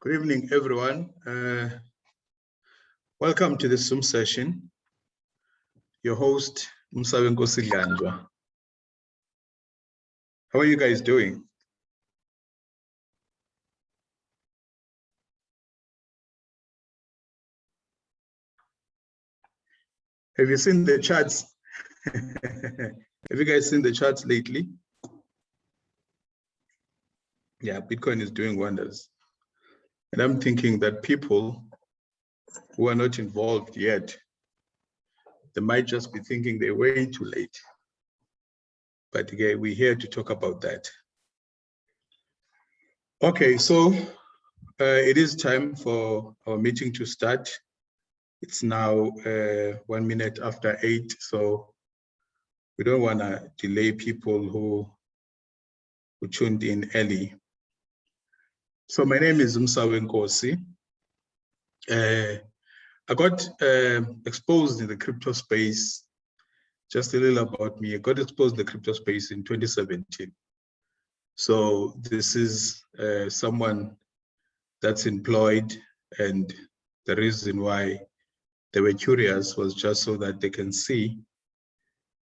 Good evening, everyone. Welcome to this Zoom session. Your host, Umsawenkosi Dlanjwa. How are you guys doing? Have you seen the charts? Have you guys seen the charts lately? Yeah, Bitcoin is doing wonders. And I'm thinking that people who are not involved yet, they might just be thinking they're way too late. But again, we're here to talk about that. Okay, so it is time for our meeting to start. It's now 1 minute after 8, so we don't want to delay people who tuned in early. So my name is Umsawenkosi. I got exposed in the crypto space. Just a little about me. I got exposed in the crypto space in 2017. So this is someone that's employed, and the reason why they were curious was just so that they can see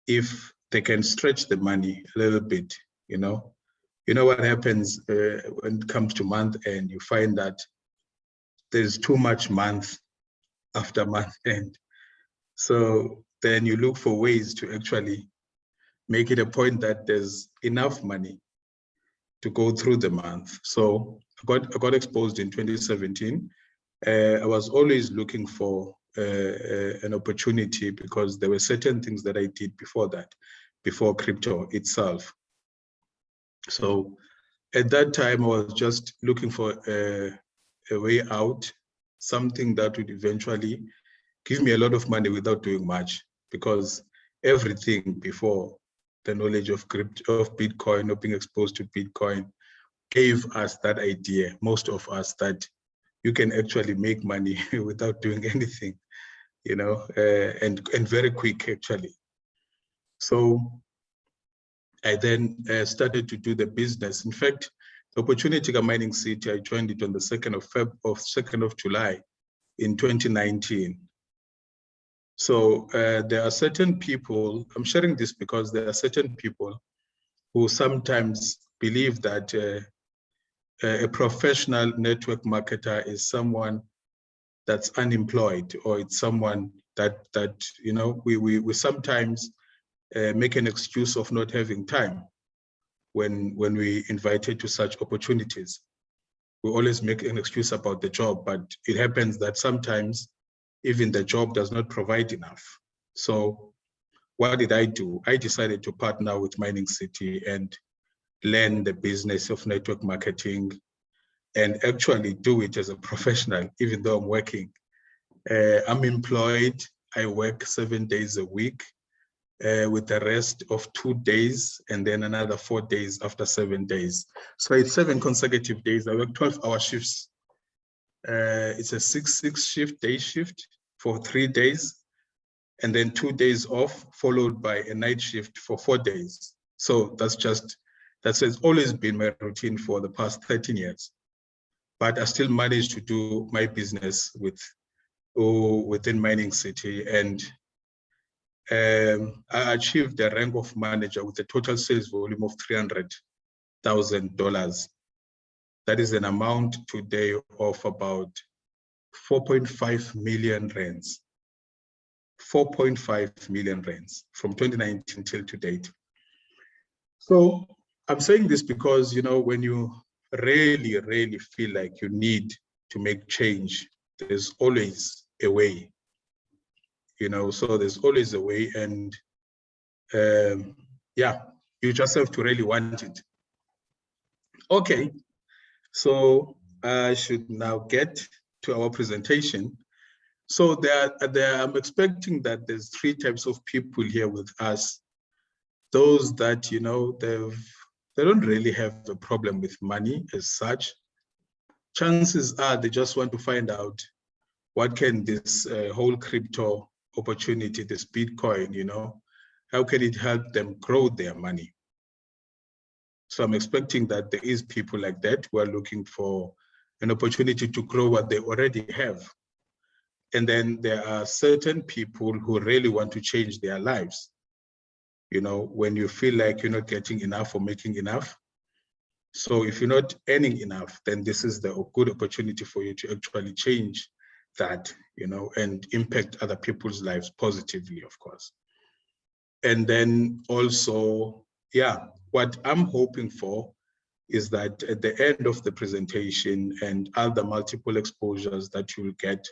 if they can stretch the money a little bit, you know. You know what happens when it comes to month end, you find that there's too much month after month end. So then you look for ways to actually make it a point that there's enough money to go through the month. So I got exposed in 2017. I was always looking for an opportunity because there were certain things that I did before that, before crypto itself. So at that time, I was just looking for a way out, something that would eventually give me a lot of money without doing much, because everything before the knowledge of crypto, of Bitcoin, or being exposed to Bitcoin, gave us that idea, most of us, that you can actually make money without doing anything, you know, and very quick, actually. So I then started to do the business. In fact, the Opportunity Mining City, I joined it on the 2nd of July in 2019. So there are certain people, I'm sharing this because there are certain people who sometimes believe that a professional network marketer is someone that's unemployed, or it's someone that you know, we sometimes make an excuse of not having time when we invited to such opportunities. We always make an excuse about the job, but it happens that sometimes even the job does not provide enough. So what did I do? I decided to partner with Mining City and learn the business of network marketing and actually do it as a professional, even though I'm working. I'm employed. I work 7 days a week with the rest of 2 days and then another 4 days after 7 days. So it's 7 consecutive days. I work 12-hour shifts. It's a 6-6 shift, day shift for 3 days, and then 2 days off, followed by a night shift for 4 days. So that's always been my routine for the past 13 years. But I still managed to do my business within Mining City, and I achieved the rank of manager with a total sales volume of $300,000. That is an amount today of about 4.5 million rands. 4.5 million rands from 2019 till to date. So I'm saying this because, you know, when you really feel like you need to make change, there's always a way, you know, so there's always a way, and yeah, you just have to really want it. Okay, so I should now get to our presentation. So I'm expecting that there's 3 types of people here with us. Those that, you know, they don't really have a problem with money as such. Chances are they just want to find out what can this whole crypto opportunity, this Bitcoin, you know, how can it help them grow their money? So I'm expecting that there is people like that who are looking for an opportunity to grow what they already have. And then there are certain people who really want to change their lives. You know, when you feel like you're not getting enough or making enough. So if you're not earning enough, then this is the good opportunity for you to actually change that, you know, and impact other people's lives positively, of course. And then also, yeah, what I'm hoping for is that at the end of the presentation and other multiple exposures that you will get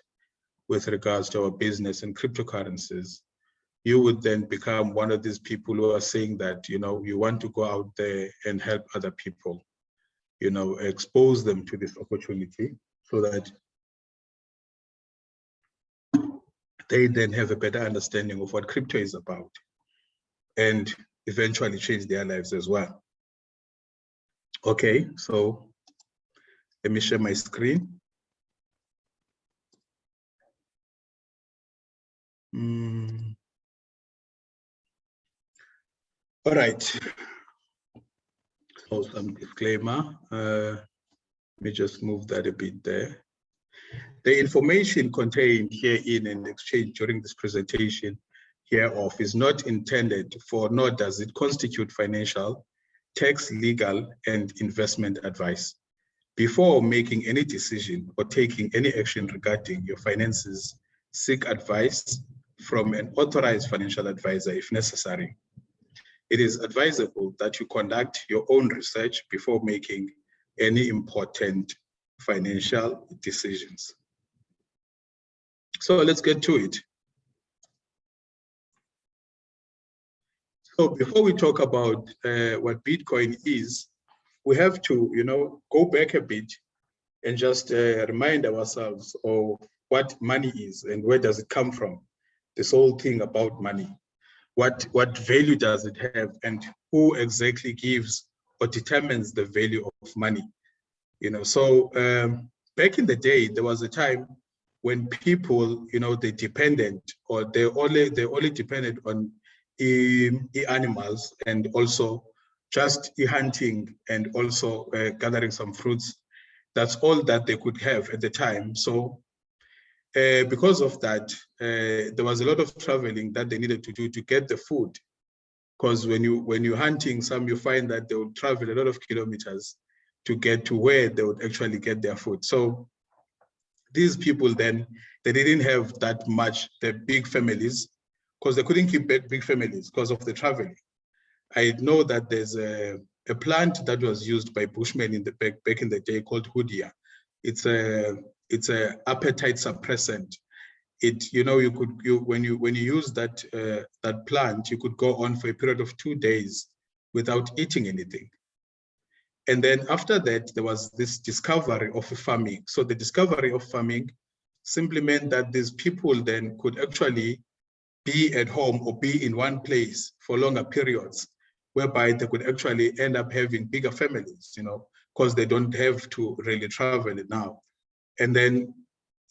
with regards to our business and cryptocurrencies, you would then become one of these people who are saying that, you know, you want to go out there and help other people, you know, expose them to this opportunity so that they then have a better understanding of what crypto is about and eventually change their lives as well. Okay, so let me share my screen. All right. So some disclaimer. Let me just move that a bit there. The information contained herein and exchanged during this presentation hereof is not intended for, nor does it constitute financial, tax, legal, and investment advice. Before making any decision or taking any action regarding your finances, seek advice from an authorized financial advisor if necessary. It is advisable that you conduct your own research before making any important financial decisions. So let's get to it. So before we talk about what Bitcoin is, we have to, you know, go back a bit and just remind ourselves of what money is and where does it come from. This whole thing about money. What value does it have, and who exactly gives or determines the value of money? You know, so back in the day, there was a time when people, you know, they depended, or they only depended on animals, and also just hunting, and also gathering some fruits. That's all that they could have at the time. So because of that, there was a lot of traveling that they needed to do to get the food. Because when you're hunting, you find that they would travel a lot of kilometers to get to where they would actually get their food. So these people then, they didn't have that much, the big families, because they couldn't keep big families because of the traveling. I know that there's a plant that was used by Bushmen in the back in the day called Hoodia. It's a appetite suppressant. It, you know, when you use that plant, you could go on for a period of 2 days without eating anything. And then after that, there was this discovery of farming. So the discovery of farming simply meant that these people then could actually be at home or be in one place for longer periods, whereby they could actually end up having bigger families, you know, because they don't have to really travel now. And then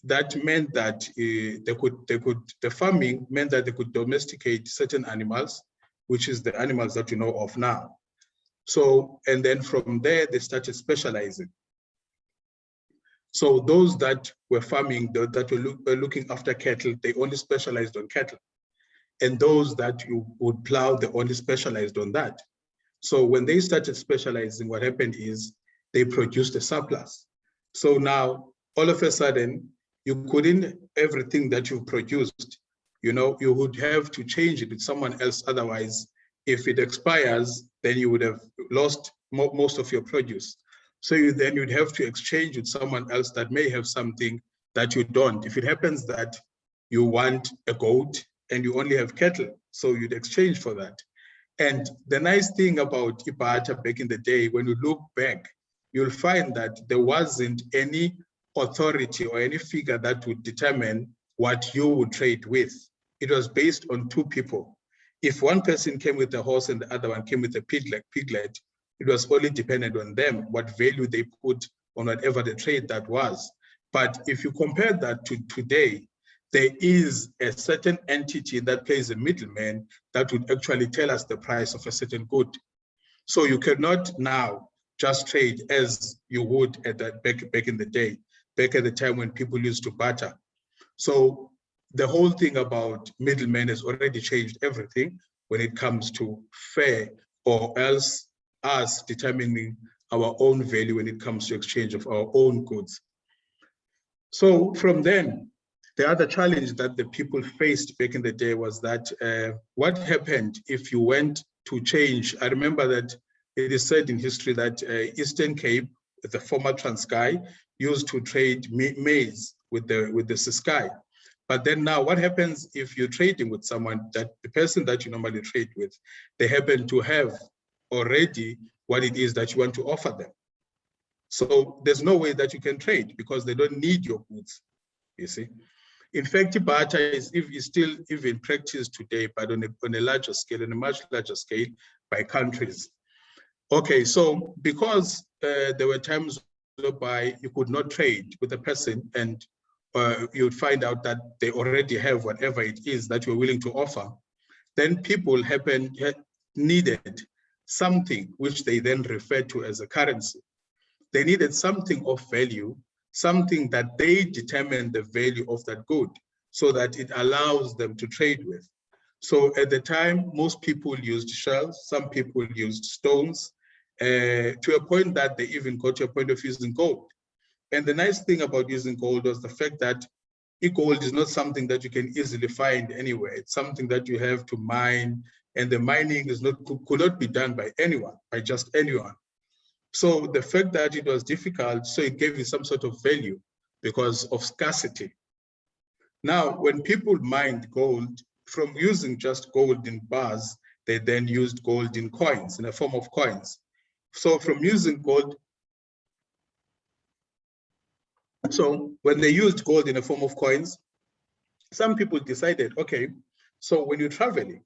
that meant that the farming meant that they could domesticate certain animals, which is the animals that you know of now. So, and then from there, they started specializing. So those that were farming, that were looking after cattle, they only specialized on cattle. And those that you would plow, they only specialized on that. So when they started specializing, what happened is they produced a surplus. So now, all of a sudden, you couldn't, everything that you produced, you know, you would have to change it with someone else. Otherwise, if it expires, then you would have lost most of your produce. So you'd have to exchange with someone else that may have something that you don't. If it happens that you want a goat and you only have cattle, so you'd exchange for that. And the nice thing about ibarter back in the day, when you look back, you'll find that there wasn't any authority or any figure that would determine what you would trade with. It was based on two people. If one person came with a horse and the other one came with a piglet, it was only dependent on them, what value they put on whatever the trade that was. But if you compare that to today, there is a certain entity that plays a middleman that would actually tell us the price of a certain good. So you cannot now just trade as you would at that back in the day, back at the time when people used to barter. So the whole thing about middlemen has already changed everything when it comes to fair, or else us determining our own value when it comes to exchange of our own goods. So from then, the other challenge that the people faced back in the day was that what happened if you went to change? I remember that it is said in history that Eastern Cape, the former Transkei, used to trade maize with the Ciskei. But then now what happens if you're trading with someone, that the person that you normally trade with, they happen to have already what it is that you want to offer them. So there's no way that you can trade because they don't need your goods, you see. In fact, barter is still even practiced today, but on a larger scale, on a much larger scale by countries. Okay, so because there were times whereby you could not trade with a person and you would find out that they already have whatever it is that you're willing to offer, then people needed something which they then referred to as a currency. They needed something of value, something that they determine the value of that good so that it allows them to trade with. So at the time, most people used shells, some people used stones, to a point that they even got to a point of using gold. And the nice thing about using gold was the fact that gold is not something that you can easily find anywhere. It's something that you have to mine, and the mining could not be done by anyone, by just anyone. So the fact that it was difficult, so it gave it some sort of value because of scarcity. Now, when people mined gold, from using just gold in bars, they then used gold in coins, in a form of coins. So from using gold, so when they used gold in a form of coins, some people decided, okay, so when you're traveling,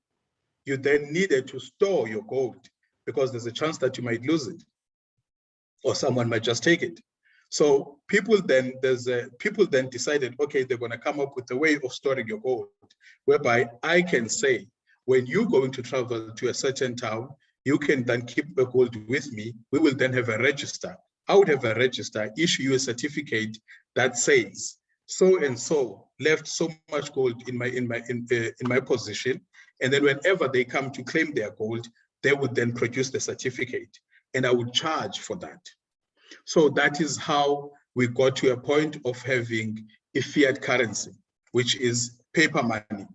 you then needed to store your gold because there's a chance that you might lose it or someone might just take it. So people then decided, okay, they're going to come up with a way of storing your gold, whereby I can say, when you're going to travel to a certain town, you can then keep the gold with me. We will then have a register. I would have a register, issue you a certificate that says so and so left so much gold in my position, and then whenever they come to claim their gold, they would then produce the certificate, and I would charge for that. So that is how we got to a point of having a fiat currency, which is paper money.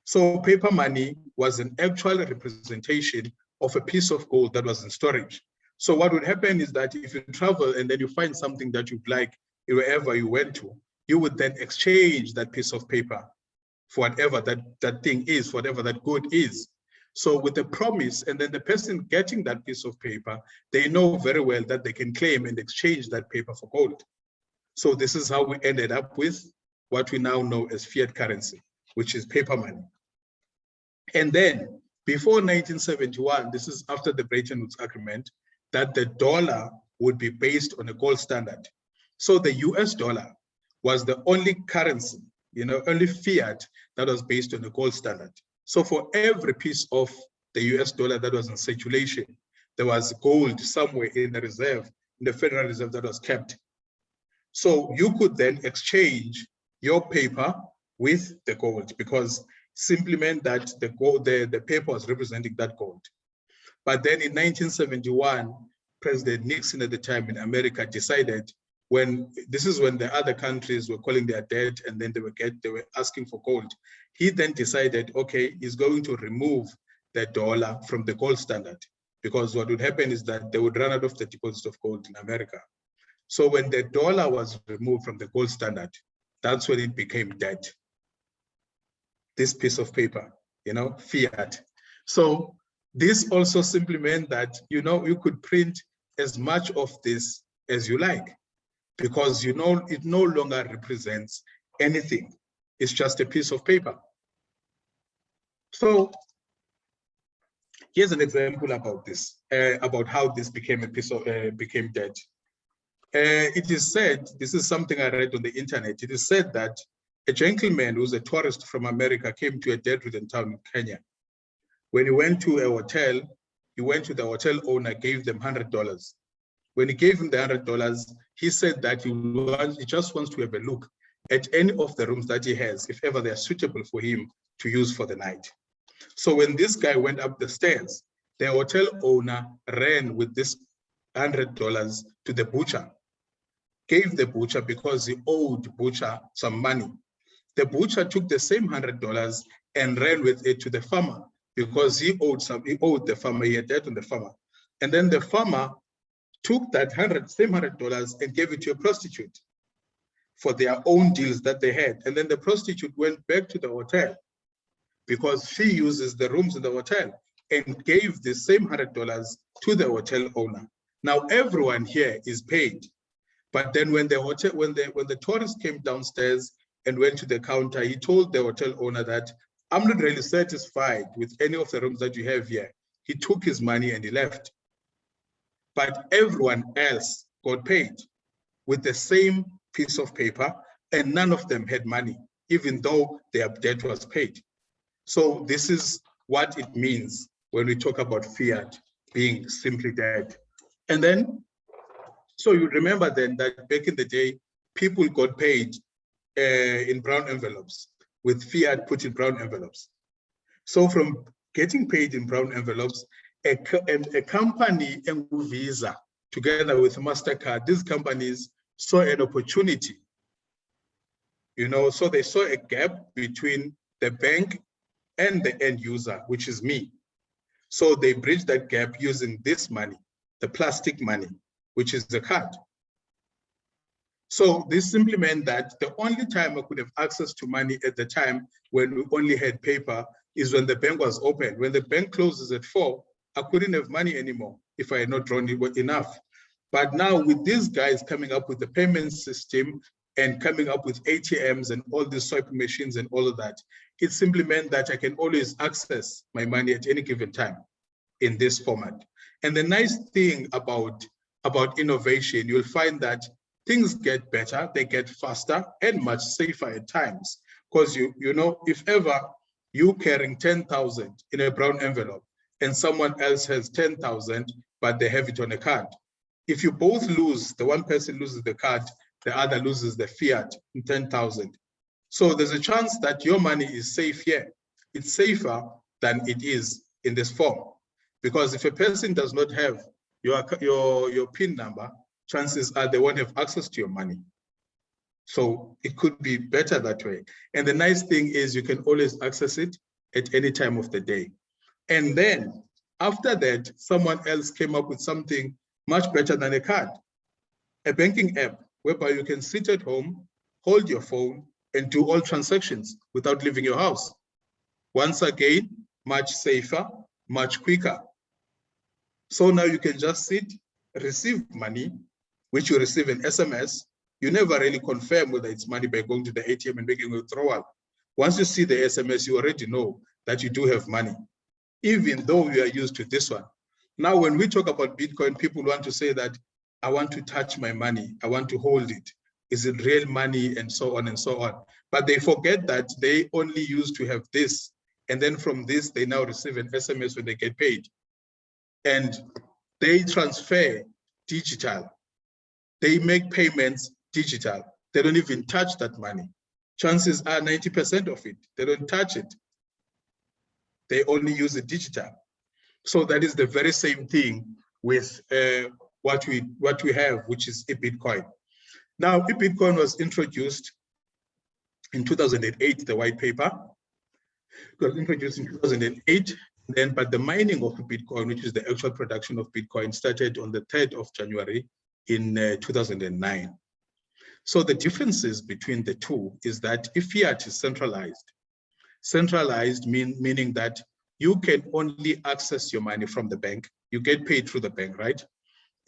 So paper money was an actual representation of a piece of gold that was in storage. So what would happen is that if you travel and then you find something that you'd like wherever you went to, you would then exchange that piece of paper for whatever that thing is, whatever that good is. So with the promise, and then the person getting that piece of paper, they know very well that they can claim and exchange that paper for gold. So this is how we ended up with what we now know as fiat currency, which is paper money. And then before 1971, this is after the Bretton Woods Agreement, that the dollar would be based on a gold standard. So the US dollar was the only currency, only fiat that was based on a gold standard. So for every piece of the US dollar that was in circulation, there was gold somewhere in the reserve, in the Federal Reserve, that was kept. So you could then exchange your paper with the gold, because simply meant that the paper was representing that gold. But then in 1971, President Nixon at the time in America decided, this is when the other countries were calling their debt, and then they were asking for gold. He then decided, okay, he's going to remove the dollar from the gold standard, because what would happen is that they would run out of the deposit of gold in America. So when the dollar was removed from the gold standard, that's when it became debt. This piece of paper, fiat. So this also simply meant that, you could print as much of this as you like, because it no longer represents anything. It's just a piece of paper. So here's an example about this, about how this became a piece of became debt. It is said, this is something I read on the internet, it is said that a gentleman who's a tourist from America came to a debt-ridden town in Kenya. When he went to a hotel, he went to the hotel owner, gave them $100. when he gave him the $100, he said that he just wants to have a look at any of the rooms that he has, if ever they are suitable for him to use for the night. So when this guy went up the stairs, the hotel owner ran with this $100 to the butcher, gave the butcher because he owed butcher some money. The butcher took the same $100 and ran with it to the farmer because he owed the farmer, he had debt on the farmer. And then the farmer took that same $100 and gave it to a prostitute for their own deals that they had. And then the prostitute went back to the hotel because she uses the rooms in the hotel and gave the same $100 to the hotel owner. Now everyone here is paid. But then when the tourist came downstairs and went to the counter, he told the hotel owner that, I'm not really satisfied with any of the rooms that you have here. He took his money and he left. But everyone else got paid with the same piece of paper, and none of them had money, even though their debt was paid. So this is what it means when we talk about fiat being simply debt. And then, so you remember then that back in the day, people got paid in brown envelopes, with fiat put in brown envelopes. So from getting paid in brown envelopes, a company and Visa, together with MasterCard, these companies saw an opportunity. So they saw a gap between the bank and the end user, which is me. So they bridged that gap using this money, the plastic money, which is the card. So this simply meant that the only time I could have access to money at the time when we only had paper is when the bank was open. When the bank closes at 4, I couldn't have money anymore if I had not drawn enough. But now with these guys coming up with the payment system and coming up with ATMs and all these swiping machines and all of that, it simply meant that I can always access my money at any given time in this format. And the nice thing about innovation, you'll find that things get better, they get faster and much safer at times. Because if ever you carrying 10,000 in a brown envelope and someone else has 10,000, but they have it on a card. If you both lose, the one person loses the card, the other loses the fiat in 10,000. So there's a chance that your money is safe here. It's safer than it is in this form. Because if a person does not have your PIN number, chances are they won't have access to your money. So it could be better that way. And the nice thing is you can always access it at any time of the day. And then after that, someone else came up with something much better than a card, a banking app whereby you can sit at home, hold your phone, and do all transactions without leaving your house. Once again, much safer, much quicker. So now you can just sit, receive money, which you receive an SMS. You never really confirm whether it's money by going to the ATM and making a withdrawal. Once you see the SMS, you already know that you do have money, even though you are used to this one. Now, when we talk about Bitcoin, people want to say that I want to touch my money, I want to hold it. Is it real money, and so on and so on. But they forget that they only used to have this. And then from this, they now receive an SMS when they get paid. And they transfer digital. They make payments digital. They don't even touch that money. Chances are 90% of it, they don't touch it. They only use it digital. So that is the very same thing with what we have, which is eBitcoin. Now, eBitcoin was introduced in 2008, the white paper. It was introduced in 2008, but the mining of Bitcoin, which is the actual production of Bitcoin, started on the 3rd of January in 2009. So the differences between the two is that if fiat is centralized meaning that you can only access your money from the bank. You get paid through the bank, right?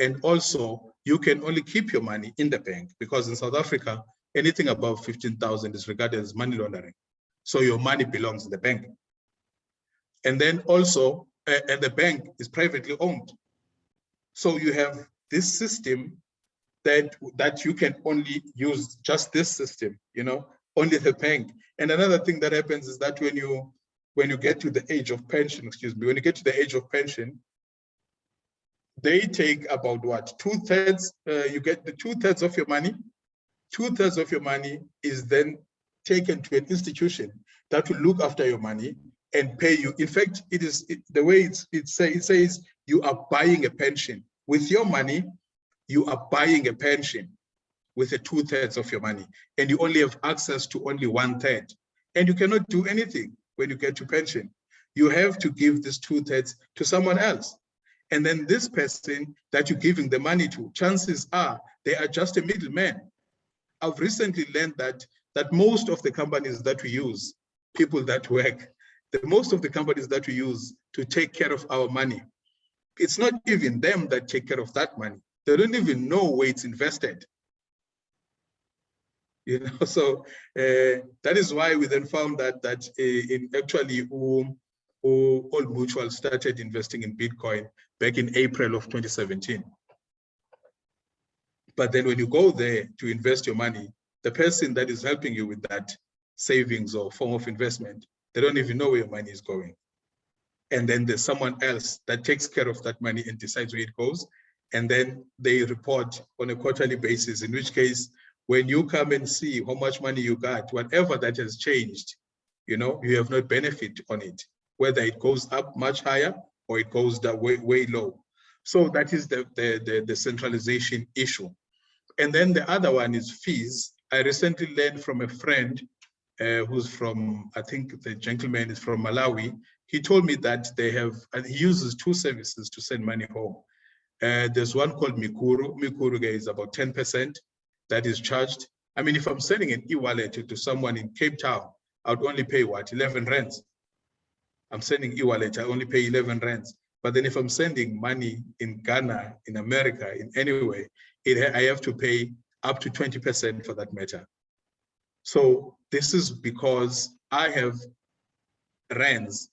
And also you can only keep your money in the bank, because in South Africa, anything above 15,000 is regarded as money laundering. So your money belongs in the bank. And then also, and the bank is privately owned. So you have this system that you can only use, just this system, only the bank. And another thing that happens is that when you get to the age of pension, when you get to the age of pension, they take about what, 2/3, you get the 2/3 of your money. 2/3 of your money is then taken to an institution that will look after your money and pay you. In fact, the way it says you are buying a pension. With your money, you are buying a pension with the 2/3 of your money, and you only have access to only 1/3. And you cannot do anything when you get to pension. You have to give this 2/3 to someone else. And then this person that you're giving the money to, chances are they are just a middleman. I've recently learned that most of the companies that we use, people that work, most of the companies that we use to take care of our money, it's not even them that take care of that money. They don't even know where it's invested. You know, so that is why we then found that in actually Old Mutual started investing in Bitcoin back in April of 2017. But then when you go there to invest your money, the person that is helping you with that savings or form of investment, they don't even know where your money is going. And then there's someone else that takes care of that money and decides where it goes. And then they report on a quarterly basis, in which case, when you come and see how much money you got, whatever that has changed, you know, you have no benefit on it, whether it goes up much higher or it goes down way low. So that is the centralization issue. And then the other one is fees. I recently learned from a friend who's from, I think the gentleman is from Malawi. He told me that they have, and he uses two services to send money home. There's one called Mikuru. Mikuru is about 10% that is charged. I mean, if I'm sending an e-wallet to someone in Cape Town, I would only pay what, 11 rands. I'm sending e-wallet, I only pay 11 rands. But then if I'm sending money in Ghana, in America, in any way, I have to pay up to 20% for that matter. So this is because I have rands,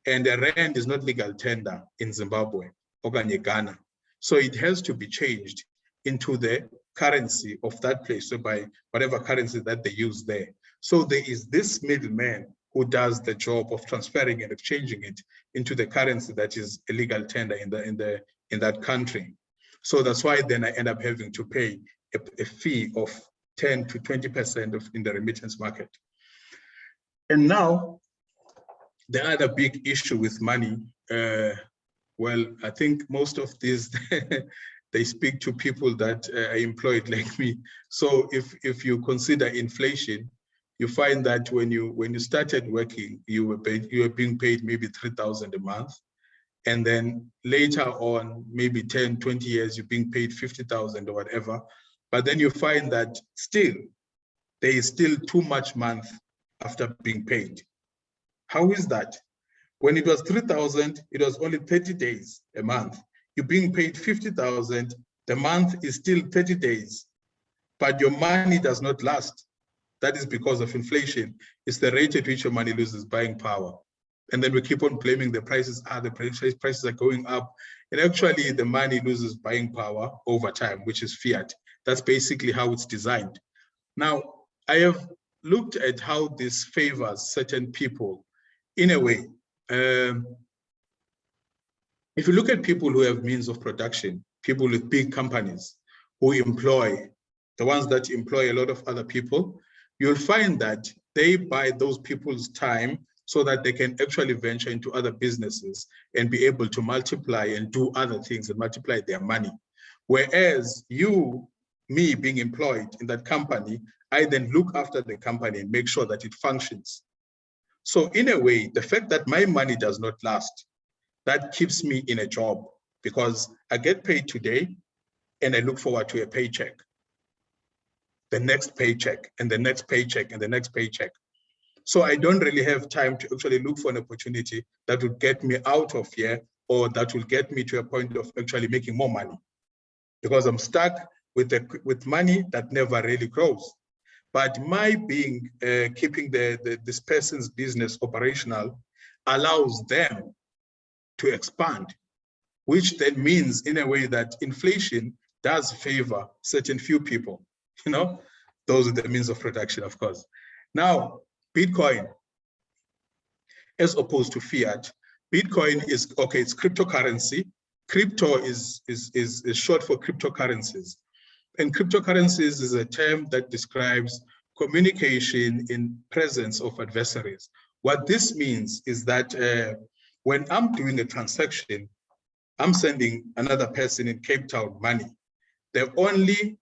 and a rand is not legal tender in Zimbabwe or Ghana. So it has to be changed into the currency of that place, so by whatever currency that they use there. So there is this middleman who does the job of transferring and exchanging it into the currency that is a legal tender in that country. So that's why then I end up having to pay a fee of 10 to 20% in the remittance market. And now, the other big issue with money, well, I think most of these, they speak to people that are employed like me. So if you consider inflation, you find that when you started working, you were being paid maybe 3,000 a month. And then later on, maybe 10, 20 years, you're being paid 50,000 or whatever. But then you find that still, there is still too much month after being paid. How is that? When it was 3,000, it was only 30 days a month. You're being paid 50,000, the month is still 30 days, but your money does not last. That is because of inflation. It's the rate at which your money loses buying power. And then we keep on blaming the prices are going up. And actually the money loses buying power over time, which is fiat. That's basically how it's designed. Now, I have looked at how this favors certain people in a way. If you look at people who have means of production, people with big companies who employ, the ones that employ a lot of other people, you'll find that they buy those people's time so that they can actually venture into other businesses and be able to multiply and do other things and multiply their money. Whereas me being employed in that company, I then look after the company and make sure that it functions. So in a way, the fact that my money does not last, that keeps me in a job because I get paid today and I look forward to a paycheck, the next paycheck and the next paycheck and the next paycheck. So I don't really have time to actually look for an opportunity that would get me out of here or that will get me to a point of actually making more money because I'm stuck with money that never really grows. But my keeping this person's business operational allows them to expand, which then means in a way that inflation does favor certain few people, you know, those are the means of production, of course. Now, Bitcoin, as opposed to fiat, Bitcoin is, okay, it's cryptocurrency, crypto is short for cryptocurrencies. And cryptocurrencies is a term that describes communication in presence of adversaries. What this means is that when I'm doing a transaction, I'm sending another person in Cape Town money. The only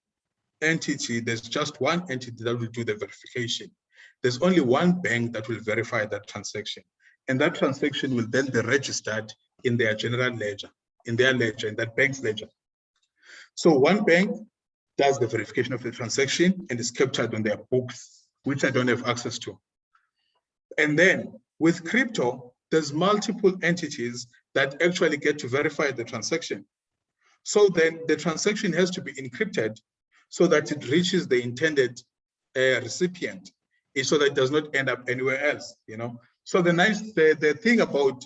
entity, there's just one entity that will do the verification. There's only one bank that will verify that transaction. And that transaction will then be registered in their general ledger, in that bank's ledger. So one bank does the verification of the transaction and is captured on their books, which I don't have access to. And then with crypto, there's multiple entities that actually get to verify the transaction. So then the transaction has to be encrypted so that it reaches the intended recipient, so that it does not end up anywhere else, you know. So the thing about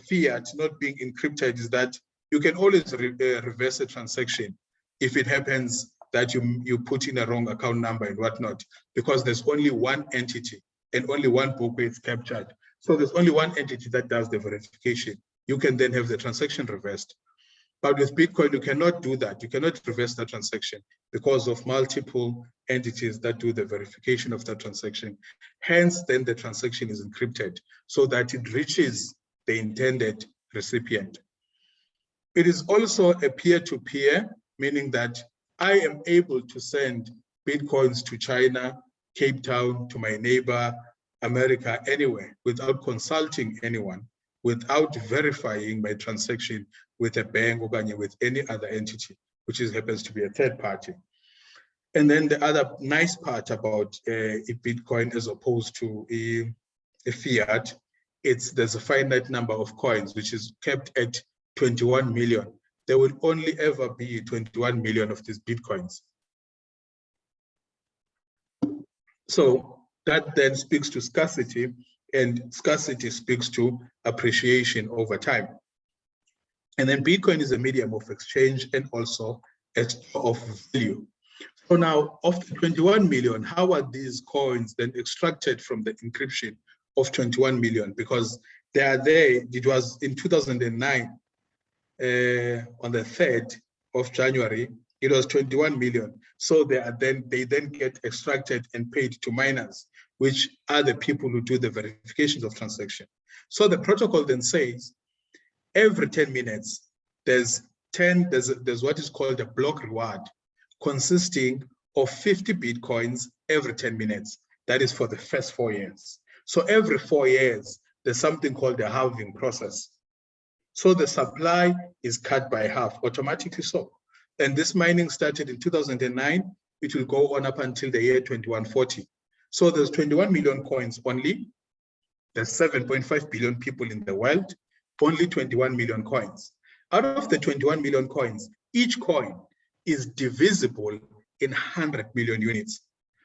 fiat not being encrypted is that you can always reverse a transaction if it happens that you put in a wrong account number and whatnot, because there's only one entity and only one book where it's captured. So there's only one entity that does the verification. You can then have the transaction reversed. But with Bitcoin, you cannot do that. You cannot reverse that transaction because of multiple entities that do the verification of that transaction. Hence, then the transaction is encrypted so that it reaches the intended recipient. It is also a peer-to-peer, meaning that I am able to send Bitcoins to China, Cape Town, to my neighbor, America, anywhere, without consulting anyone, without verifying my transaction with a bank or with any other entity, which happens to be a third party. And then the other nice part about a Bitcoin as opposed to a fiat, there's a finite number of coins, which is kept at 21 million. There will only ever be 21 million of these Bitcoins. So that then speaks to scarcity, and scarcity speaks to appreciation over time. And then Bitcoin is a medium of exchange and also of value. So now, of the 21 million, how are these coins then extracted from the encryption of 21 million? Because they are there. It was in 2009, on the 3rd of January, it was 21 million. So they then get extracted and paid to miners, which are the people who do the verifications of transaction. So the protocol then says, every 10 minutes, there's what is called a block reward, consisting of 50 Bitcoins every 10 minutes. That is for the first 4 years. So every 4 years, there's something called the halving process. So the supply is cut by half, automatically so. And this mining started in 2009. It will go on up until the year 2140. So there's 21 million coins only. There's 7.5 billion people in the world, only 21 million coins. Out of the 21 million coins, each coin is divisible in 100 million units.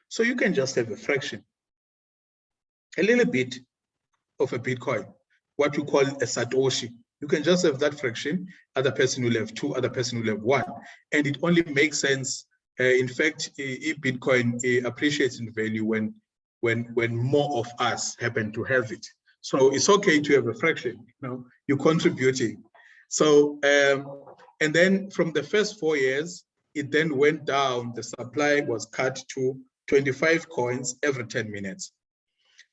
So you can just have a fraction, a little bit of a Bitcoin, what we call a Satoshi. You can just have that fraction. Other person will have 2, other person will have 1. And it only makes sense. In fact, Bitcoin appreciates in value when more of us happen to have it. So it's okay to have a fraction, you know, you're contributing. So, and then from the first 4 years, it then went down. The supply was cut to 25 coins every 10 minutes.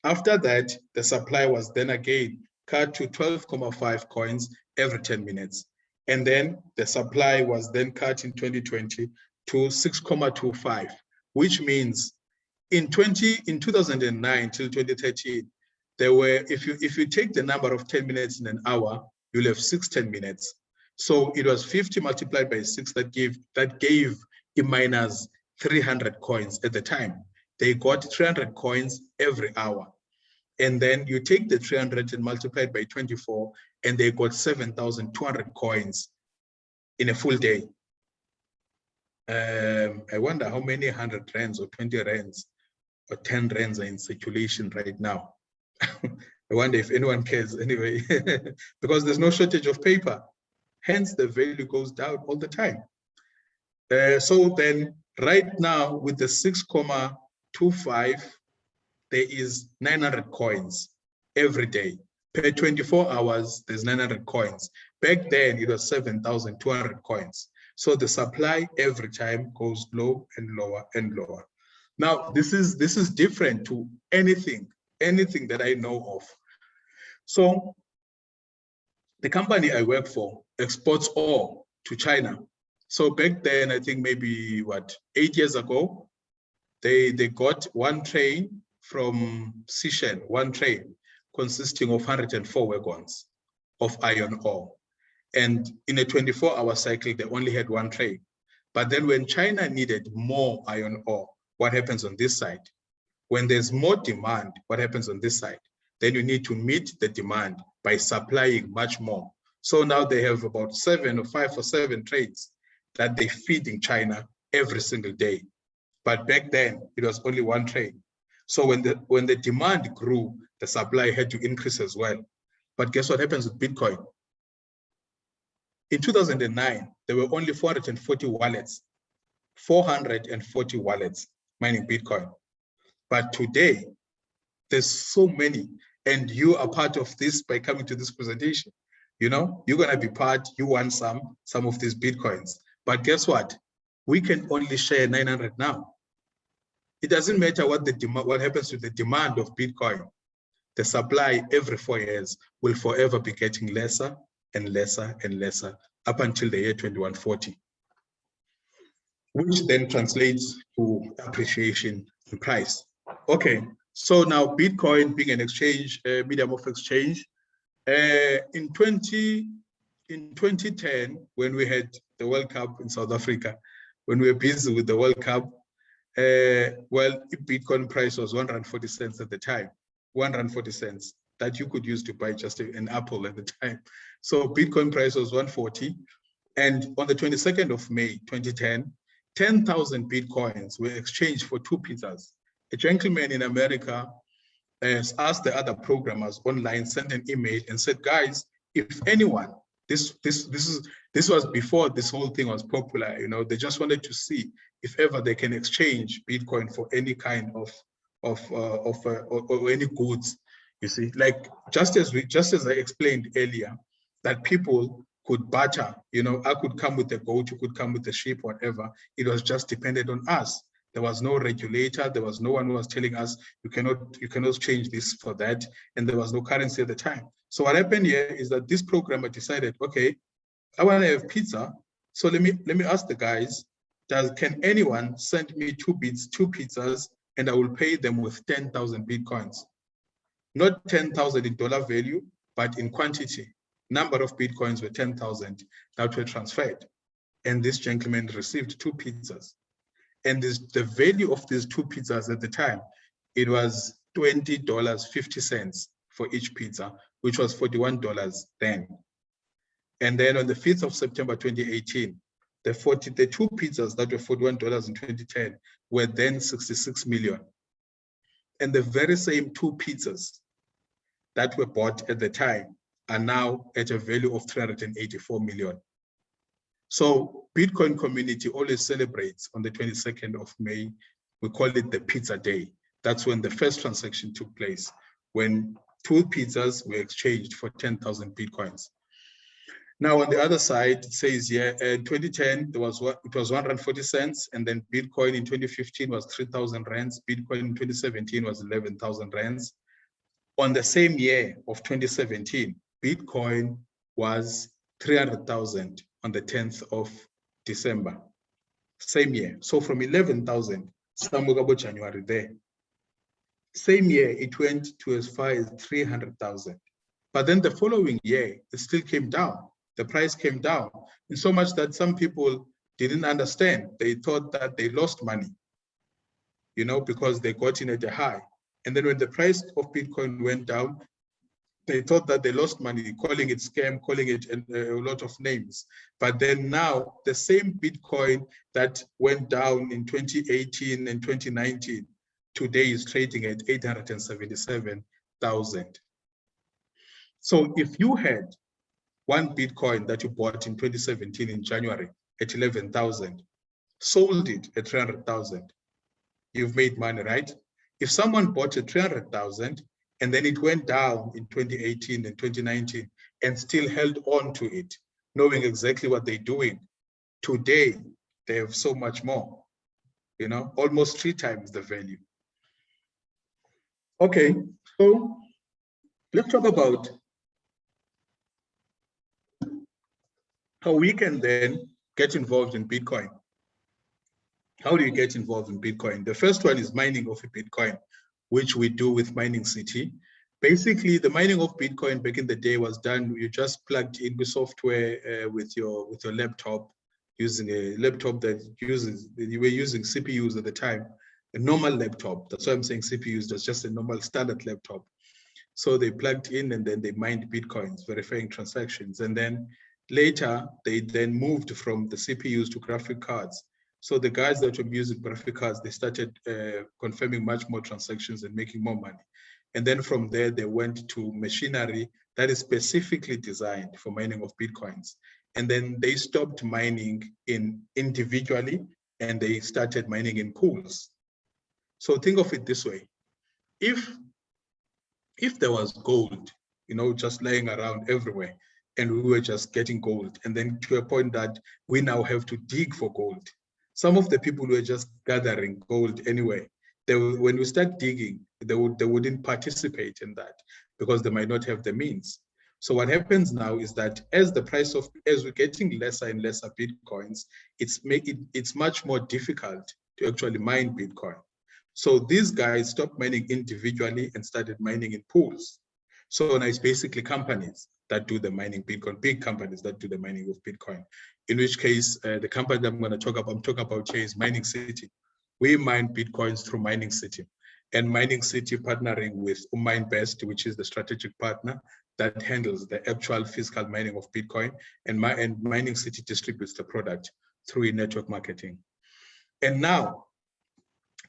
After that, the supply was then again cut to 12.5 coins every 10 minutes. And then the supply was then cut in 2020 to 6.25, which means in 2009 till 2013, there were, if you take the number of 10 minutes in an hour, you'll have 6 10 minutes. So it was 50 multiplied by 6 that gave the miners 300 coins at the time. They got 300 coins every hour. And then you take the 300 and multiply it by 24, and they got 7,200 coins in a full day. I wonder how many 100 rands or 20 rands or 10 rands are in circulation right now. I wonder if anyone cares anyway, because there's no shortage of paper. Hence, the value goes down all the time. So then right now with the 6.25, there is 900 coins every day. Per 24 hours, there's 900 coins. Back then, it was 7,200 coins. So the supply every time goes low and lower and lower. Now, this is different to anything that I know of. So the company I work for exports ore to China. So back then, I think maybe 8 years ago, they got one train from Seychelles, one train consisting of 104 wagons of iron ore. And in a 24-hour cycle, they only had one train. But then when China needed more iron ore, what happens on this side? When there's more demand, what happens on this side? Then you need to meet the demand by supplying much more. So now they have about 5 or 7 trains that they feed in China every single day. But back then, it was only one train. So when the demand grew, the supply had to increase as well. But guess what happens with Bitcoin? In 2009, there were only 440 wallets, 440 wallets mining Bitcoin. But today, there's so many, and you are part of this by coming to this presentation. You know, you're gonna be part, you want some of these Bitcoins. But guess what? We can only share 900 now. It doesn't matter what happens to the demand of Bitcoin. The supply every 4 years will forever be getting lesser and lesser and lesser up until the year 2140, which then translates to appreciation in price. Okay, so now Bitcoin being an exchange, medium of exchange, in 2010, when we had the World Cup in South Africa, when we were busy with the World Cup, well, Bitcoin price was 140 cents at the time, 140 cents that you could use to buy just an apple at the time. So Bitcoin price was 140. And on the 22nd of May, 2010, 10,000 Bitcoins were exchanged for 2 pizzas. A gentleman in America asked the other programmers online, sent an email and said, guys, if anyone, this was before this whole thing was popular, you know, they just wanted to see if ever they can exchange Bitcoin for any kind of any goods, you see, like just as I explained earlier, that people could barter, you know, I could come with a goat, you could come with a sheep, whatever. It was just dependent on us. There was no regulator. There was no one who was telling us you cannot change this for that, and there was no currency at the time. So what happened here is that this programmer decided, okay, I want to have pizza. So let me ask the guys, can anyone send me 2 pizzas, and I will pay them with 10,000 Bitcoins, not 10,000 in dollar value, but in quantity. Number of Bitcoins were 10,000 that were transferred, and this gentleman received 2 pizzas. And the value of these 2 pizzas at the time, it was $20.50 for each pizza, which was $41 then. And then on the 5th of September 2018, the 2 pizzas that were $41 in 2010 were then 66 million. And the very same 2 pizzas that were bought at the time are now at a value of 384 million. So Bitcoin community always celebrates on the 22nd of May. We call it the Pizza Day. That's when the first transaction took place, when 2 pizzas were exchanged for 10,000 Bitcoins. Now on the other side, it says here, in 2010, it was 140 cents, and then Bitcoin in 2015 was 3,000 rands. Bitcoin in 2017 was 11,000 rands. On the same year of 2017, Bitcoin was 300,000 on the 10th of December, same year. So from 11,000, somewhere about January there. Same year, it went to as far as 300,000. But then the following year, it still came down. The price came down in so much that some people didn't understand. They thought that they lost money, you know, because they got in at a high. And then when the price of Bitcoin went down, they thought that they lost money, calling it scam, calling it a lot of names. But then now, the same Bitcoin that went down in 2018 and 2019, today is trading at 877,000. So if you had 1 Bitcoin that you bought in 2017 in January at 11,000, sold it at 300,000, you've made money, right? If someone bought at 300,000, and then it went down in 2018 and 2019, and still held on to it, knowing exactly what they're doing. Today, they have so much more, you know, almost 3 times the value. Okay, so let's talk about how we can then get involved in Bitcoin. How do you get involved in Bitcoin? The first one is mining of a Bitcoin, which we do with Mining City. Basically, the mining of Bitcoin back in the day was done, you just plugged in the software with your laptop, using a laptop that uses, you were using CPUs at the time, a normal laptop. That's why I'm saying CPUs, that's just a normal standard laptop. So they plugged in and then they mined Bitcoins, verifying transactions. And then later, they then moved from the CPUs to graphic cards. So the guys that were using graphic cards, they started confirming much more transactions and making more money. And then from there, they went to machinery that is specifically designed for mining of Bitcoins. And then they stopped mining individually and they started mining in pools. So think of it this way. If there was gold, you know, just laying around everywhere, and we were just getting gold, and then to a point that we now have to dig for gold, some of the people were just gathering gold anyway. When we start digging, they wouldn't participate in that because they might not have the means. So what happens now is that as we're getting lesser and lesser Bitcoins, it's much more difficult to actually mine Bitcoin. So these guys stopped mining individually and started mining in pools. So now it's basically companies that do the mining Bitcoin, big companies that do the mining of Bitcoin. In which case, the company that I'm talking about here is Mining City. We mine Bitcoins through Mining City. And Mining City partnering with MineBest, which is the strategic partner that handles the actual physical mining of Bitcoin, and Mining City distributes the product through network marketing. And now,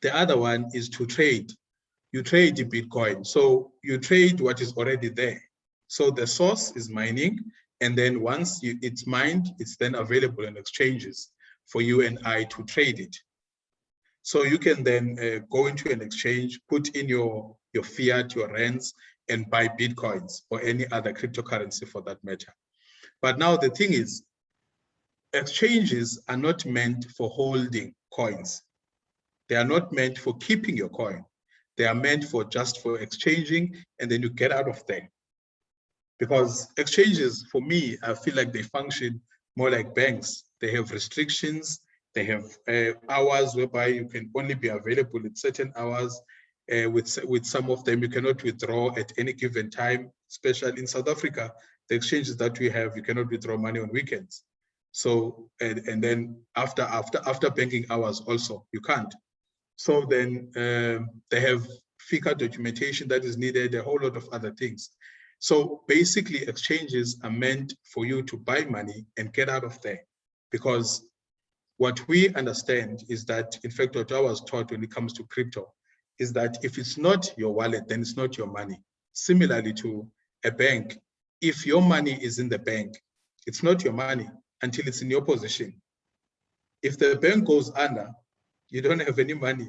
the other one is to trade. You trade the Bitcoin. So you trade what is already there. So the source is mining, and then once it's mined, it's then available in exchanges for you and I to trade it. So you can then go into an exchange, put in your fiat, your rands, and buy Bitcoins or any other cryptocurrency for that matter. But now the thing is, exchanges are not meant for holding coins. They are not meant for keeping your coin. They are meant for just for exchanging, and then you get out of there. Because exchanges, for me, I feel like they function more like banks. They have restrictions. They have hours whereby you can only be available at certain hours. With some of them, you cannot withdraw at any given time, especially in South Africa. The exchanges that we have, you cannot withdraw money on weekends. So, and then after banking hours also, you can't. So then they have FICA documentation that is needed, a whole lot of other things. So basically, exchanges are meant for you to buy money and get out of there. Because what we understand is that, in fact, what I was taught when it comes to crypto is that if it's not your wallet, then it's not your money. Similarly to a bank, if your money is in the bank, it's not your money until it's in your possession. If the bank goes under, you don't have any money.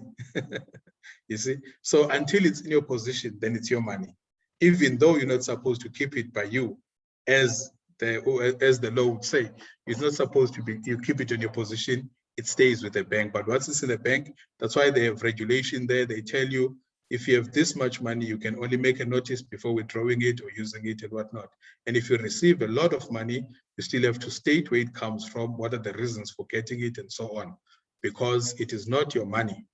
You see? So until it's in your possession, then it's your money. Even though you're not supposed to keep it by you, as the law would say, it's not supposed to be, you keep it in your possession, it stays with the bank. But once it's in the bank, that's why they have regulation there. They tell you, if you have this much money, you can only make a notice before withdrawing it or using it and whatnot. And if you receive a lot of money, you still have to state where it comes from, what are the reasons for getting it, and so on. Because it is not your money.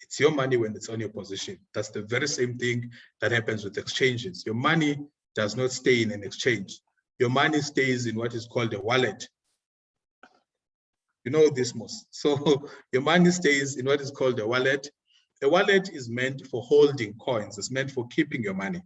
It's your money when it's on your possession. That's the very same thing that happens with exchanges. Your money does not stay in an exchange. Your money stays in what is called a wallet. You know this most. So your money stays in what is called a wallet. A wallet is meant for holding coins. It's meant for keeping your money.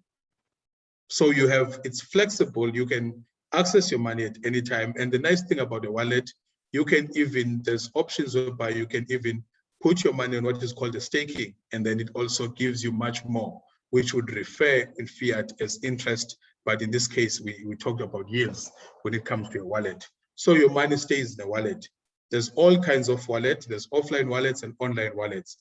So it's flexible. You can access your money at any time. And the nice thing about a wallet, there's options whereby you can even put your money on what is called a staking, and then it also gives you much more, which would refer in fiat as interest. But in this case, we talked about yields when it comes to a wallet. So your money stays in the wallet. There's all kinds of wallets. There's offline wallets and online wallets.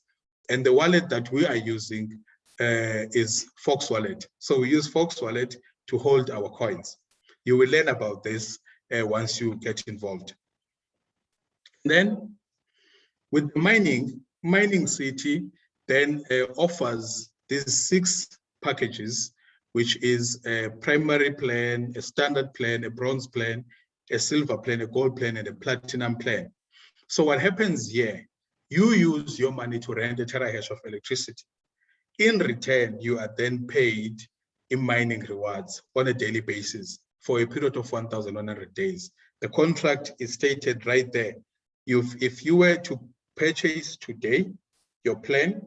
And the wallet that we are using is Fox Wallet. So we use Fox Wallet to hold our coins. You will learn about this once you get involved. Then with Mining City then offers these 6 packages, which is a primary plan, a standard plan, a bronze plan, a silver plan, a gold plan, and a platinum plan. So what happens here, you use your money to rent a terahash of electricity. In return, you are then paid in mining rewards on a daily basis for a period of 1,100 days. The contract is stated right there. If you were to purchase today your plan,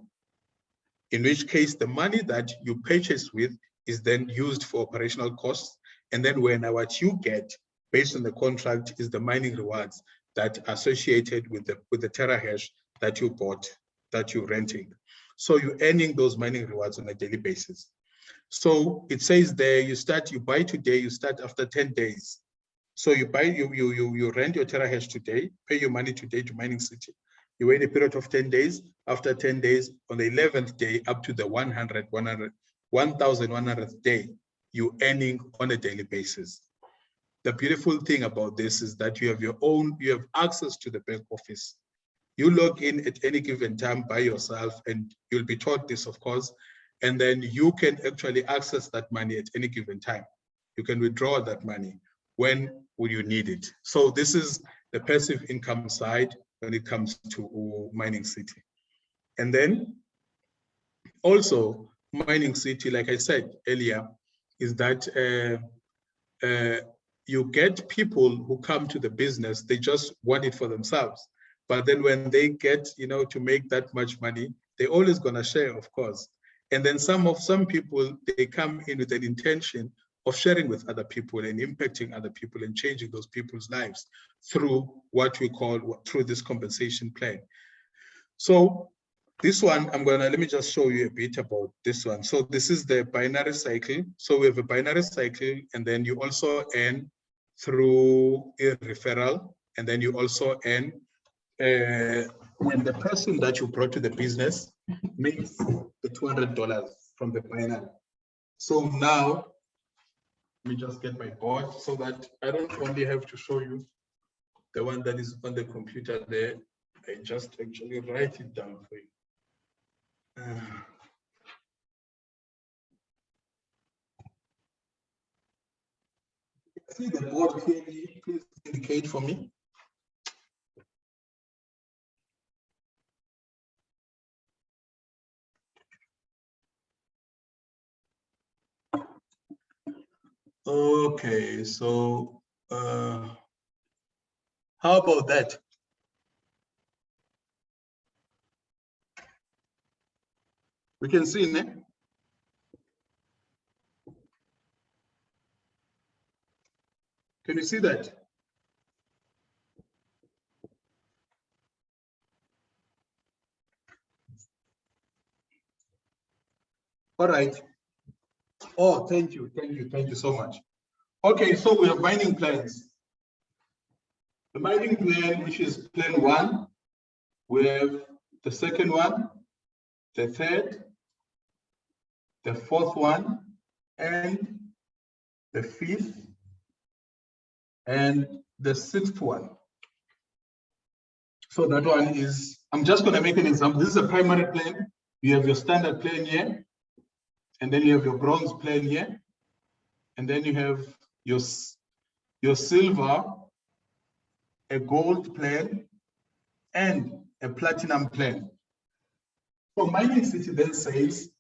in which case the money that you purchase with is then used for operational costs. And then what you get based on the contract is the mining rewards that are associated with the terahash that you bought, that you're renting. So you're earning those mining rewards on a daily basis. So it says there, you buy today, you start after 10 days. So you rent your terahash today, pay your money today to Mining City. You wait a period of 10 days. After 10 days, on the 11th day, up to the 1,100th day, you're earning on a daily basis. The beautiful thing about this is that you have access to the bank office. You log in at any given time by yourself, and you'll be taught this, of course, and then you can actually access that money at any given time. You can withdraw that money when will you need it. So this is the passive income side when it comes to Mining City. And then also Mining City, like I said earlier, is that you get people who come to the business, they just want it for themselves. But then when they get, to make that much money, they're always gonna share, of course. And then some people, they come in with an intention of sharing with other people and impacting other people and changing those people's lives through what we call, through this compensation plan. So this one, let me just show you a bit about this one. So this is the binary cycle. So we have a binary cycle, and then you also earn through a referral, and then you also earn when the person that you brought to the business makes the $200 from the binary. So now, let me just get my board so that I don't only have to show you the one that is on the computer there. I just actually write it down for you. See the board clearly, please indicate for me. Okay, so how about that? We can see, ne? Can you see that? All right. Oh, thank you so much. Okay, so we have mining plans. The mining plan, which is plan 1, we have the second one, the third, the fourth one, and the fifth, and the sixth one. So that one is, I'm just going to make an example. This is a primary plan. You have your standard plan here, and then you have your bronze plan here, and then you have your silver, a gold plan, and a platinum plan. So Mining City then says,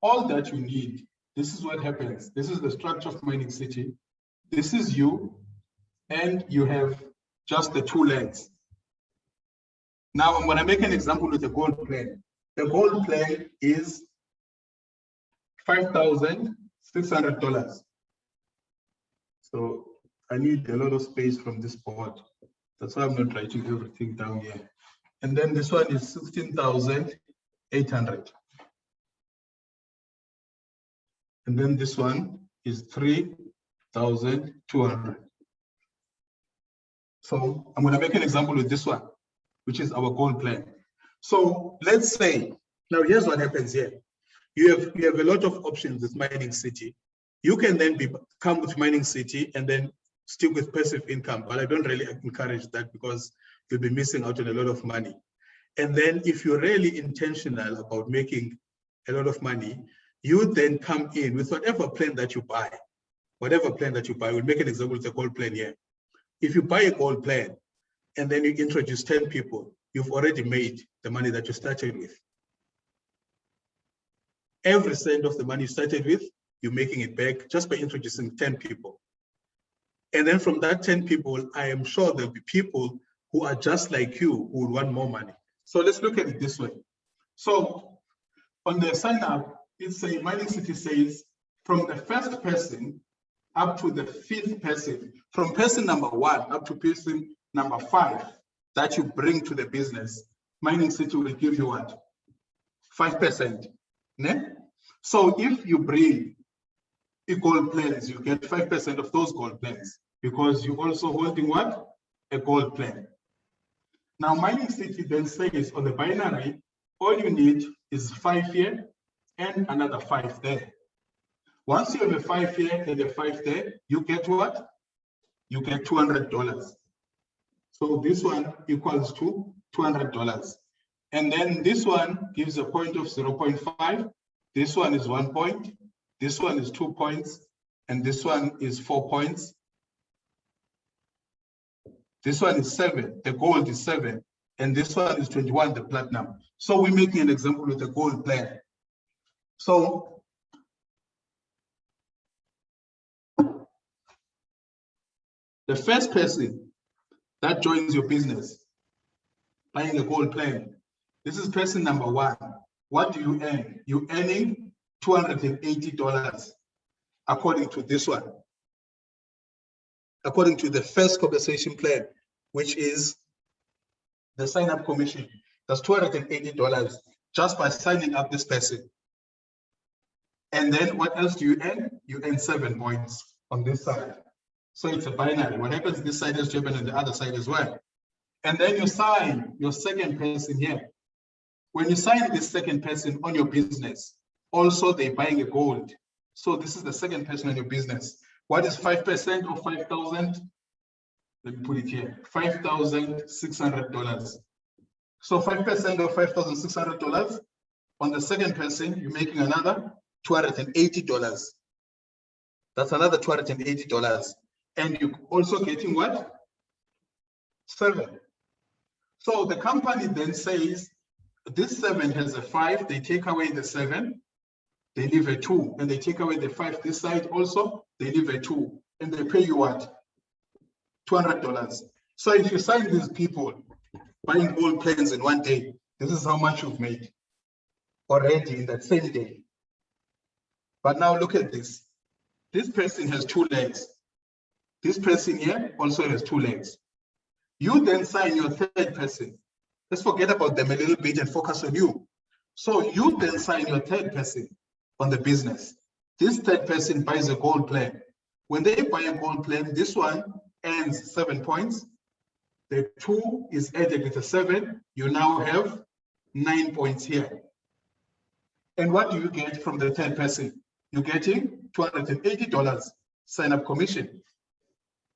all that you need, this is what happens. This is the structure of Mining City. This is you, and you have just the 2 legs. Now I'm going to make an example with the gold plan. The gold plan is $5,600. So I need a lot of space from this board. That's why I'm not writing everything down here. And then this one is 16,800. And then this one is 3,200. So I'm going to make an example with this one, which is our gold plan. So let's say, now here's what happens here. You have a lot of options with Mining City. You can then come with Mining City and then stick with passive income, but I don't really encourage that because you'll be missing out on a lot of money. And then if you're really intentional about making a lot of money, you then come in with whatever plan that you buy. Whatever plan that you buy, we'll make an example with the gold plan here. If you buy a gold plan and then you introduce 10 people, you've already made the money that you started with. Every cent of the money you started with, you're making it back just by introducing 10 people. And then from that 10 people, I am sure there'll be people who are just like you who would want more money. So let's look at it this way. So on the sign up, it's a Mining City says from the first person up to the 5th person, from person number 1 up to person number 5 that you bring to the business, Mining City will give you what? 5%. Ne? So if you bring gold plans, you get 5% of those gold plans because you're also holding what? A gold plan. Now, Mining City then says on the binary, all you need is 5 here and another 5 there. Once you have a 5 here and a 5 there, you get what? You get $200. So this one equals to $200. And then this one gives a point of 0.5. This one is 1 point. This one is 2 points. And this one is 4 points. This one is 7. The gold is 7. And this one is 21, the platinum. So we're making an example with the gold plan. So the first person that joins your business buying a gold plan, this is person number 1. What do you earn? You're earning $280 according to this one. According to the first compensation plan, which is the sign-up commission. That's $280 just by signing up this person. And then what else do you earn? You earn 7 points on this side. So it's a binary. What happens this side has to happen on the other side as well. And then you sign your second person here. When you sign this second person on your business, also they're buying a gold. So this is the second person on your business. What is 5% of 5,000? Let me put it here, $5,600. So 5% of $5,600 on the second person, you're making another $280. That's another $280. And you're also getting what? 7. So the company then says, this 7 has a 5, they take away the 7, they leave a 2, and they take away the 5 this side also, they leave a 2, and they pay you what? $200. So if you sign these people buying gold plans in one day, this is how much you've made already in that same day. But now look at this. This person has 2 legs. This person here also has 2 legs. You then sign your third person. Let's forget about them a little bit and focus on you. So you then sign your third person on the business. This third person buys a gold plan. When they buy a gold plan, this one earns 7 points. The 2 is added with a 7. You now have 9 points here. And what do you get from the third person? You're getting $280 sign-up commission.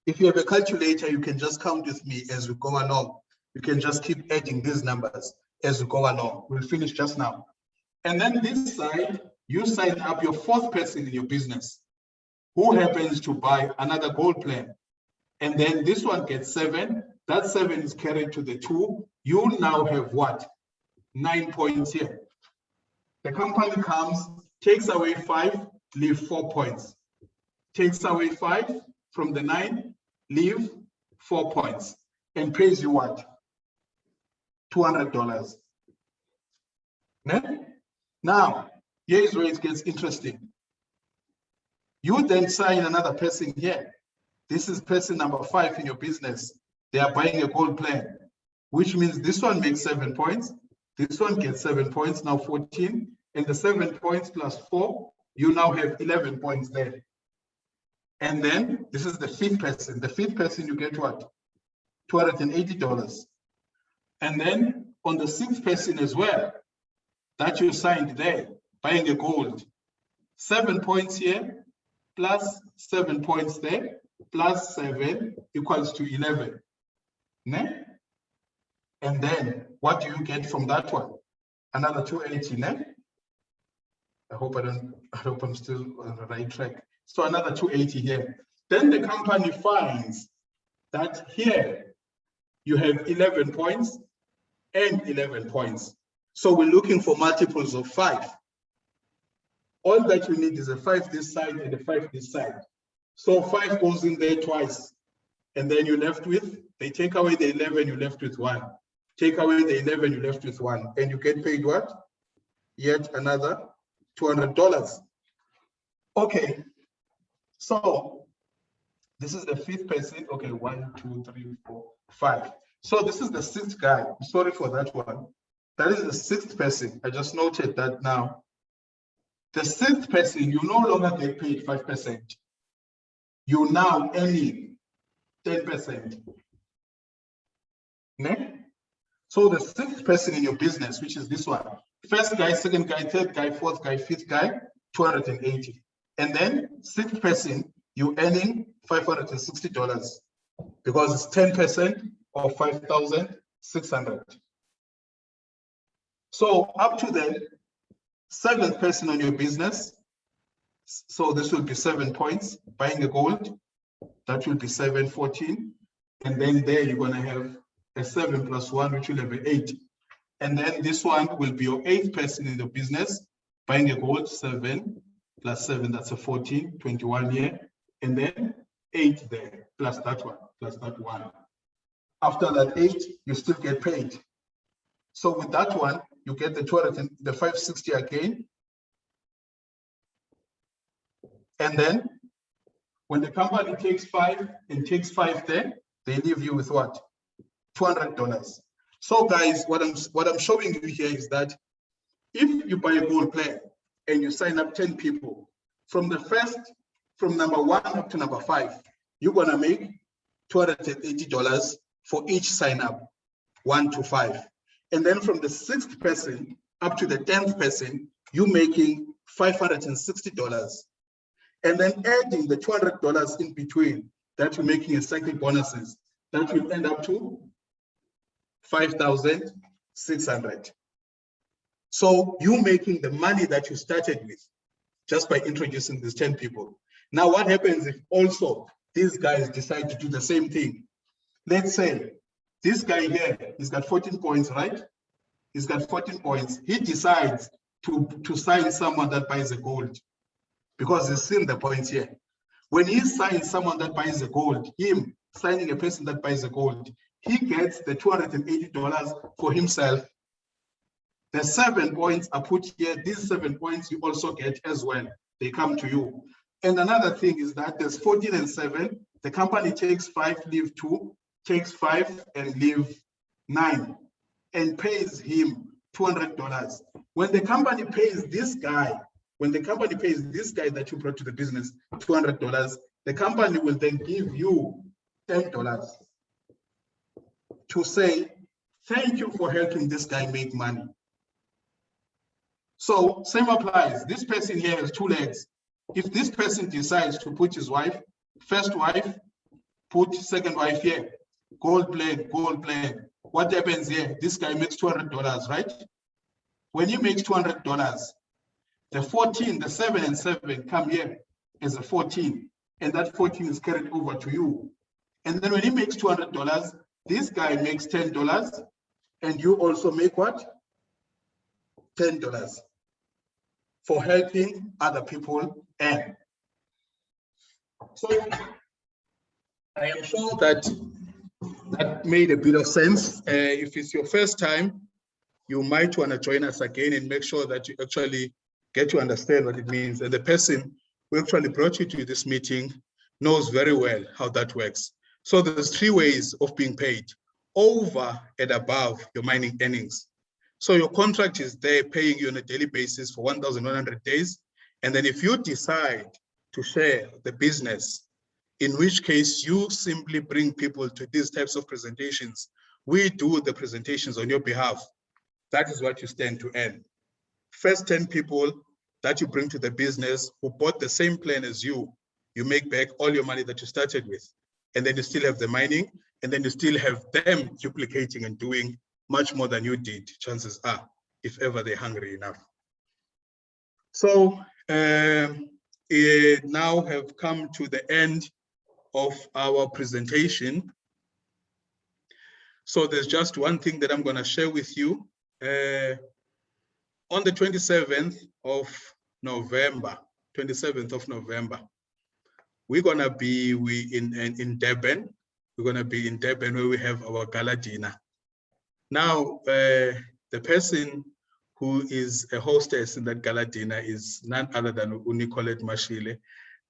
If you have a calculator, you can just count with me as we go along. You can just keep adding these numbers as we go along. We'll finish just now. And then this side, you sign up your 4th person in your business who happens to buy another gold plan. And then this one gets 7. That 7 is carried to the 2. You now have what? 9 points here. The company comes, takes away 5, leave 4 points. Takes away 5 from the 9, leave 4 points. And pays you what? $200. Now, here is where it gets interesting. You then sign another person here. This is person number 5 in your business. They are buying a gold plan, which means this one makes 7 points. This one gets 7 points, now 14. And the 7 points plus 4, you now have 11 points there. And then this is the 5th person. The 5th person, you get what? $280. And then on the 6th person as well, that you signed there, buying a gold, 7 points here, plus 7 points there, plus 7 equals to 11. Ne? And then what do you get from that one? Another 280, ne? I hope I'm still on the right track. So another 280 here. Then the company finds that here you have 11 points and 11 points. So we're looking for multiples of 5. All that you need is a 5 this side and a 5 this side. So 5 goes in there twice. And then you're left with, they take away the 11, you're left with 1. Take away the 11, you're left with 1. And you get paid what? Yet another $200. Okay. So this is the 5th person. Okay, 1, 2, 3, 4, 5. So this is the 6th guy. Sorry for that one. That is the 6th person. I just noted that now. The 6th person, you no longer get paid 5%. You now earning 10%. Ne? So the 6th person in your business, which is this one, 1st guy, 2nd guy, 3rd guy, 4th guy, 5th guy, 280. And then 6th person, you earning $560 because it's 10% of 5,600. So up to the 7th person on your business, so this will be 7 points, buying a gold, that will be 714. And then there you're going to have a 7 plus 1, which will have an 8. And then this one will be your 8th person in the business, buying a gold, 7 plus 7, that's a 14, 21 here. And then 8 there, plus that one, plus that one. After that 8, you still get paid. So with that one, you get the 560 again. And then when the company takes 5 and takes 5 there, they leave you with what? $200. So guys, what I'm showing you here is that if you buy a gold plan and you sign up 10 people, from number 1 up to number 5, you're gonna make $280 for each sign up, 1 to 5. And then from the 6th person up to the 10th person, you're making $560. And then adding the $200 in between that you're making in cycle bonuses, that will end up to 5,600. So you're making the money that you started with just by introducing these 10 people. Now, what happens if also these guys decide to do the same thing? Let's say this guy here, he's got 14 points, right? He's got 14 points. He decides to sign someone that buys the gold because he's seen the points here. When he signs someone that buys the gold, him signing a person that buys the gold, he gets the $280 for himself. The 7 points are put here. These 7 points you also get as well. They come to you. And another thing is that there's 14 and 7. The company takes 5, leave 2, takes 5 and leave 9, and pays him $200. When the company pays this guy, that you brought to the business $200, the company will then give you $10 to say, thank you for helping this guy make money. So same applies. This person here has 2 legs. If this person decides to put his wife, first wife, put second wife here, gold plan. What happens here? This guy makes $200, right? When he makes $200, the 14, the 7 and 7 come here as a 14, and that 14 is carried over to you. And then when he makes $200, this guy makes $10, and you also make what? $10 for helping other people earn. So I am sure that made a bit of sense. If it's your first time, you might want to join us again and make sure that you actually get to understand what it means. And the person who actually brought you to this meeting knows very well how that works. So there's 3 ways of being paid: over and above your mining earnings. So your contract is there paying you on a daily basis for 1,100 days. And then if you decide to share the business, in which case you simply bring people to these types of presentations, we do the presentations on your behalf. That is what you stand to earn. First 10 people that you bring to the business who bought the same plan as you, you make back all your money that you started with. And then you still have the mining, and then you still have them duplicating and doing much more than you did, chances are, if ever they're hungry enough. So we now have come to the end of our presentation. So there's just one thing that I'm going to share with you. On the 27th of November, we're going to be in Durban. We're going to be in Durban where we have our gala dinner. Now, the person who is a hostess in that gala dinner is none other than Nicolette Mashile,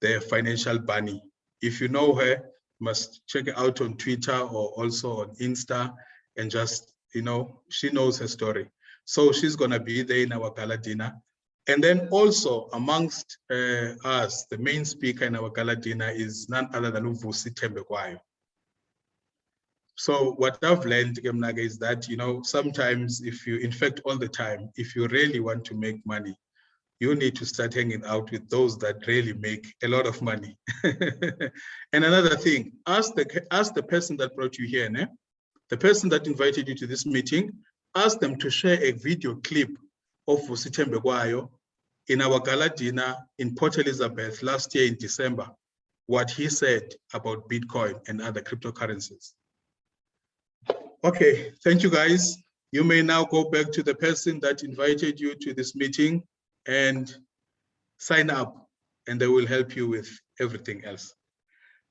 the financial bunny. If you know her, you must check her out on Twitter or also on Insta, and just, you know, she knows her story. So she's going to be there in our gala dinner. And then also amongst us, the main speaker in our gala dinner is none other than Vusi Thembekwayo. So what I've learned, Gemnaga, is that, you know, sometimes if you, in fact, all the time, if you really want to make money, you need to start hanging out with those that really make a lot of money. And another thing, ask the person that brought you here, né? The person that invited you to this meeting, ask them to share a video clip of Vusi Thembekwayo in our gala dinner in Port Elizabeth last year in December, what he said about Bitcoin and other cryptocurrencies. Okay, thank you guys. You may now go back to the person that invited you to this meeting and sign up, and they will help you with everything else.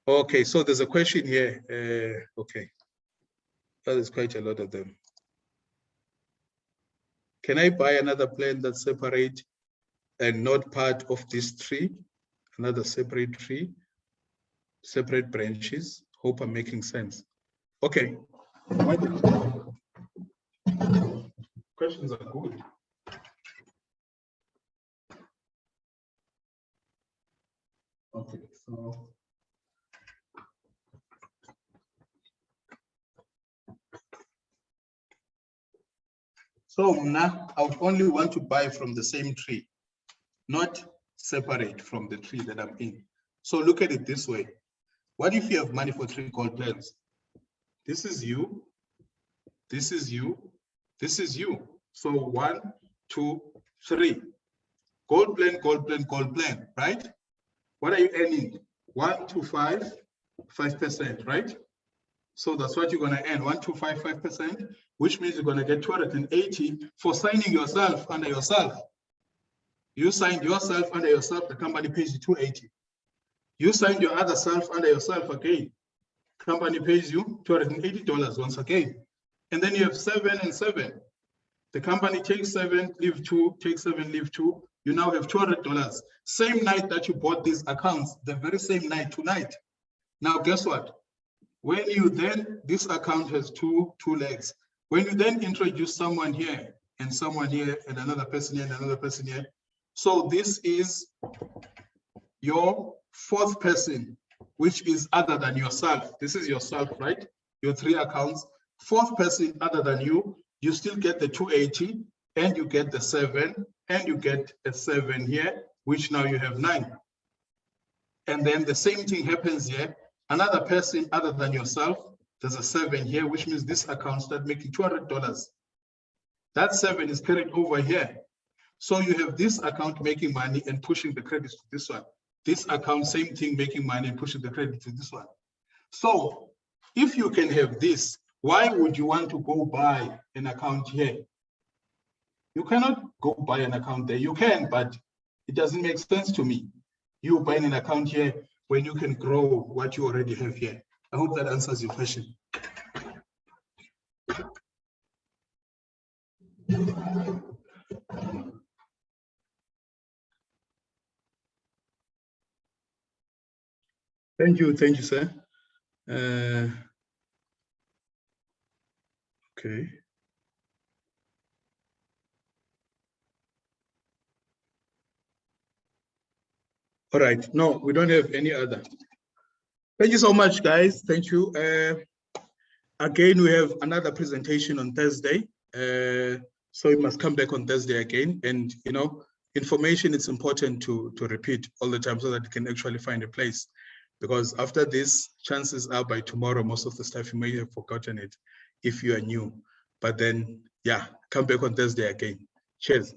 Okay, so there's a question here. Okay, there's quite a lot of them. Can I buy another plan that's separate and not part of this tree? Another separate tree, separate branches? Hope I'm making sense. Okay. Questions are good. Okay, so now I would only want to buy from the same tree, not separate from the tree that I'm in. So look at it this way. What if you have money for 3 gold plans? This is you, this is you, this is you. So 1, 2, 3. Gold plan, gold plan, gold plan, right? What are you earning? 1, 2, 5, 5%, right? So that's what you're going to earn, 1, 2, 5, 5%, which means you're going to get 280 for signing yourself under yourself. You signed yourself under yourself, the company pays you 280. You signed your other self under yourself again. Company pays you $280 once again. And then you have 7 and 7. The company takes 7, leave 2, take 7, leave 2. You now have $200. Same night that you bought these accounts, the very same night, tonight. Now, guess what? When you then, this account has two legs. When you then introduce someone here and another person here and another person here. So this is your 4th person, which is other than yourself. This is yourself, right? Your 3 accounts. 4th person other than you, you still get the 280 and you get the 7 and you get a 7 here, which now you have 9. And then the same thing happens here. Another person other than yourself, there's a 7 here, which means this account starts making $200. That 7 is carried over here. So you have this account making money and pushing the credits to this one. This account, same thing, making money and pushing the credit to this one. So if you can have this, why would you want to go buy an account here? You cannot go buy an account there. You can, but it doesn't make sense to me. You buying an account here when you can grow what you already have here. I hope that answers your question. Thank you, sir. Okay. All right, no, we don't have any other. Thank you so much, guys. Thank you. Again, we have another presentation on Thursday. So you must come back on Thursday again. And, you know, information, it's important to repeat all the time so that you can actually find a place. Because after this, chances are by tomorrow, most of the stuff you may have forgotten it if you are new. But then, yeah, come back on Thursday again. Cheers.